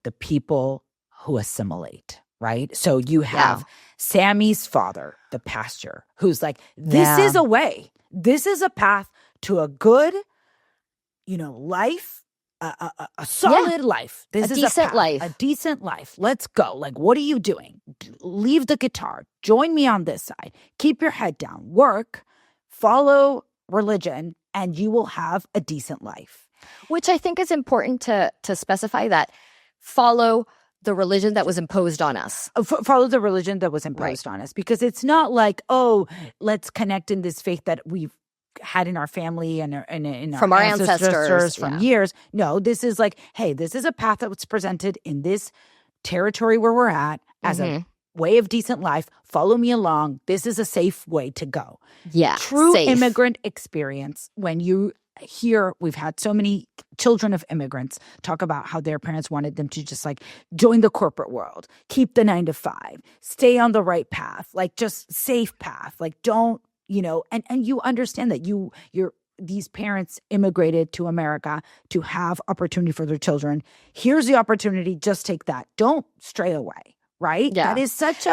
the people who assimilate, right? So you have Sammy's father, the pastor, who's like, this is a way. This is a path to a good, life, a solid life. This is decent life. A decent life. Let's go. Like, what are you doing? Leave the guitar. Join me on this side. Keep your head down. Work. Follow religion, and you will have a decent life. Which I think is important to specify that follow the religion that was imposed on us. Follow the religion that was imposed on us. Because it's not like, let's connect in this faith that we've had in our family and from our ancestors from years. No, this is like, hey, this is a path that was presented in this territory where we're at as a way of decent life. Follow me along. This is a safe way to go. Yeah, true safe. Immigrant experience. When you hear, we've had so many children of immigrants talk about how their parents wanted them to just like join the corporate world, keep the 9 to 5, stay on the right path, like just safe path, like don't, and you understand that these parents immigrated to America to have opportunity for their children. Here's the opportunity. Just take that. Don't stray away. Right? Yeah. That is such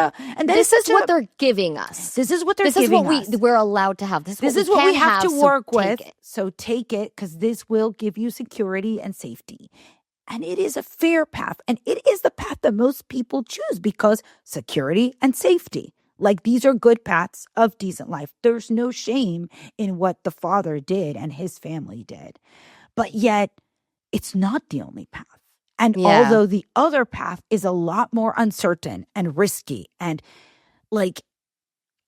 this is what they're giving us. This is what they're giving us. This is what we're allowed to have. This is what we have to work with. It. So take it, because this will give you security and safety. And it is a fair path. And it is the path that most people choose because security and safety. Like, these are good paths of decent life. There's no shame in what the father did and his family did. But yet, it's not the only path. And although the other path is a lot more uncertain and risky, and like,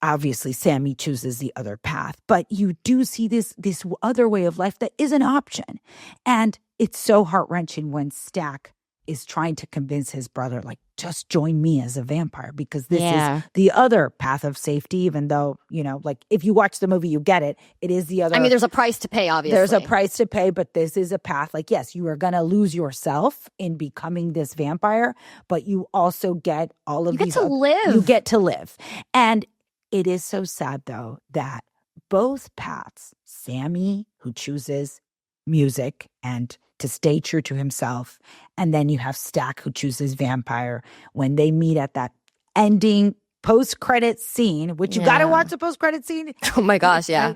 obviously Sammy chooses the other path, but you do see this other way of life that is an option. And it's so heart-wrenching when Stack is trying to convince his brother, like, just join me as a vampire, because this is the other path of safety, even though, like, if you watch the movie, you get it. It is the other. I mean, there's a price to pay, obviously. There's a price to pay, but this is a path. Like, yes, you are going to lose yourself in becoming this vampire, but you also get all of these. You get to live. You get to live. And it is so sad, though, that both paths, Sammy, who chooses music and to stay true to himself, and then you have Stack, who chooses vampire, when they meet at that ending post-credit scene, which you got to watch the post-credit scene. Oh my gosh, yeah.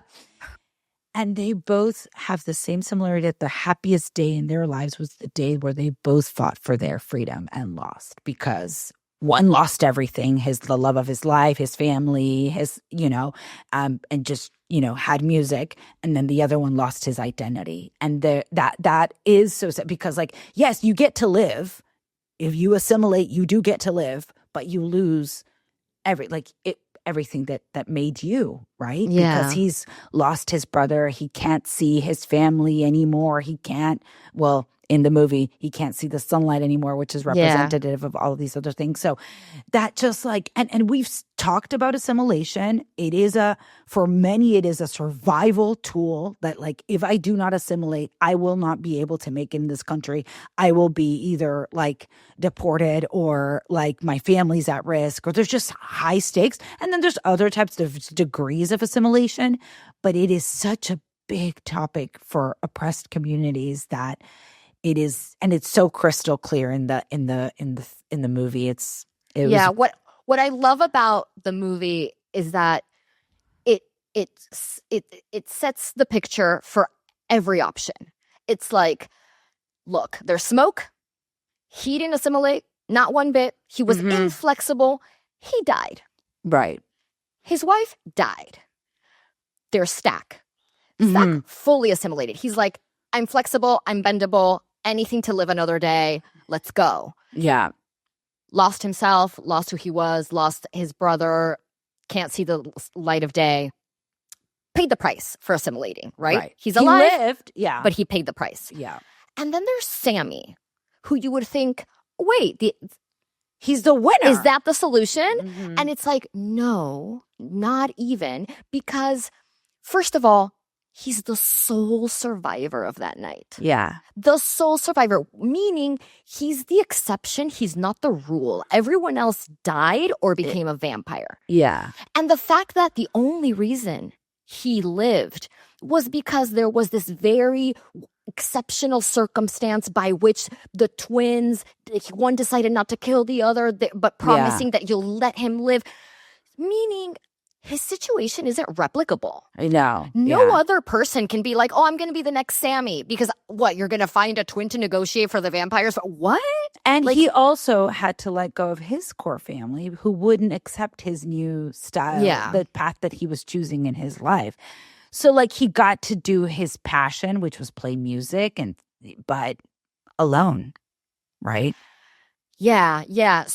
And they both have the same similarity, that the happiest day in their lives was the day where they both fought for their freedom and lost, because one lost everything, the love of his life, his family, and just, had music. And then the other one lost his identity. And that is so sad, because, like, yes, you get to live. If you assimilate, you do get to live, but you lose everything that made you, right? Yeah. Because he's lost his brother. He can't see his family anymore. He can't, in the movie, he can't see the sunlight anymore, which is representative of all of these other things. So that just like, and we've talked about assimilation. For many, it is a survival tool that, like, if I do not assimilate, I will not be able to make it in this country. I will be either like deported, or like my family's at risk, or there's just high stakes. And then there's other types of degrees of assimilation. But it is such a big topic for oppressed communities that it is, and it's so crystal clear in the movie. What I love about the movie is that it sets the picture for every option. It's like, look, there's smoke. He didn't assimilate, not one bit. He was inflexible. He died. Right. His wife died. There's Stack. Stack fully assimilated. He's like, I'm flexible. I'm bendable. Anything to live another day. Let's go. Yeah. Lost himself, lost who he was, lost his brother, can't see the light of day. Paid the price for assimilating, right? He's alive. He lived, but he paid the price. Yeah. And then there's Sammy, who you would think, wait, he's the winner. Is that the solution? And it's like, no, not even. Because, first of all, he's the sole survivor of that night. Yeah. The sole survivor, meaning he's the exception. He's not the rule. Everyone else died or became a vampire. Yeah. And the fact that the only reason he lived was because there was this very exceptional circumstance by which the twins, one decided not to kill the other, but promising that you'll let him live. Meaning his situation isn't replicable. I know. No other person can be like, oh, I'm going to be the next Sammy. Because what, you're going to find a twin to negotiate for the vampires? What? And he also had to let go of his core family who wouldn't accept his new style, the path that he was choosing in his life. So like he got to do his passion, which was play music, but alone, right? Yeah.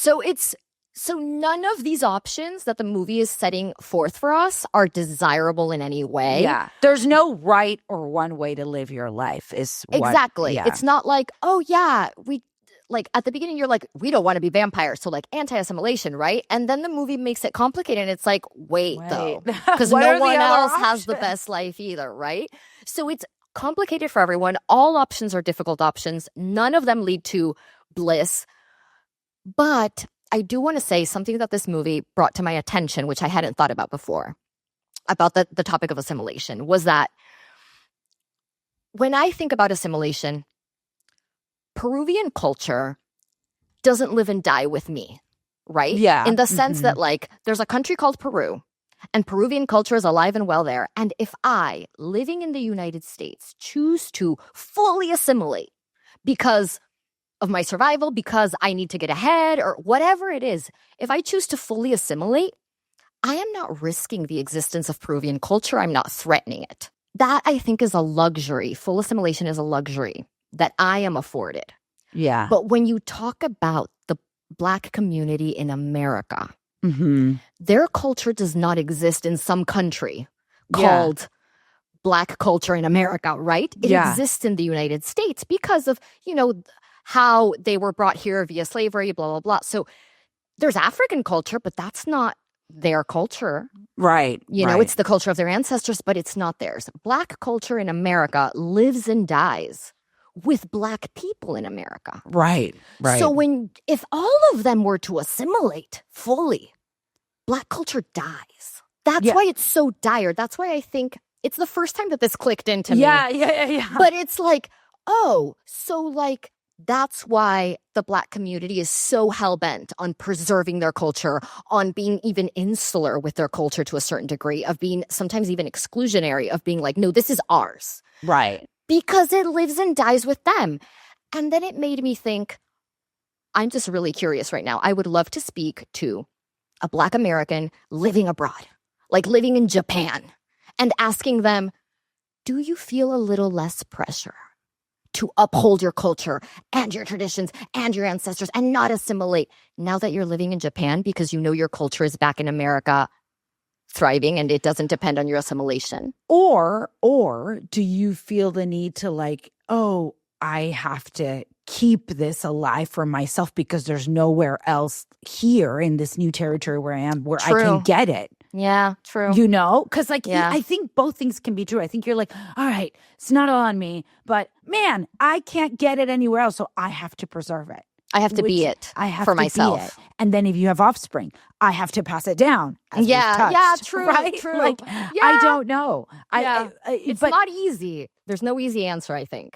So none of these options that the movie is setting forth for us are desirable in any way. Yeah. There's no right or one way to live your life exactly. It's not like, oh yeah, we like at the beginning you're like, we don't want to be vampires. So like anti-assimilation, right? And then the movie makes it complicated and it's like, wait. though. Because no one else has the best life either, right? So it's complicated for everyone. All options are difficult options. None of them lead to bliss. But I do want to say something that this movie brought to my attention, which I hadn't thought about before, about the topic of assimilation, was that when I think about assimilation, Peruvian culture doesn't live and die with me, right? Yeah. In the sense that, like, there's a country called Peru, and Peruvian culture is alive and well there. And if I, living in the United States, choose to fully assimilate because of my survival, because I need to get ahead, or whatever it is, if I choose to fully assimilate, I am not risking the existence of Peruvian culture. I'm not threatening it. That, I think, is a luxury. Full assimilation is a luxury that I am afforded. Yeah. But when you talk about the Black community in America, their culture does not exist in some country called Black culture in America, right? It exists in the United States because of, how they were brought here via slavery, blah, blah, blah. So there's African culture, but that's not their culture. Right. It's the culture of their ancestors, but it's not theirs. Black culture in America lives and dies with Black people in America. Right. So if all of them were to assimilate fully, Black culture dies. That's why it's so dire. That's why I think it's the first time that this clicked into me. Yeah. But it's like, oh, so like, that's why the Black community is so hell-bent on preserving their culture, on being even insular with their culture to a certain degree, of being sometimes even exclusionary, of being like, no, this is ours. Right. Because it lives and dies with them. And then it made me think, I'm just really curious right now. I would love to speak to a Black American living abroad, like living in Japan, and asking them, do you feel a little less pressure to uphold your culture and your traditions and your ancestors and not assimilate now that you're living in Japan because you know your culture is back in America thriving and it doesn't depend on your assimilation? Or do you feel the need to like, oh, I have to keep this alive for myself because there's nowhere else here in this new territory where I am where I can get it? Yeah, true. Because I think both things can be true. I think you're like, all right, it's not all on me, but man, I can't get it anywhere else, so I have to preserve it. I have to be it for myself. And then if you have offspring, I have to pass it down. True, right? True. Like, I don't know. It's not easy. There's no easy answer, I think.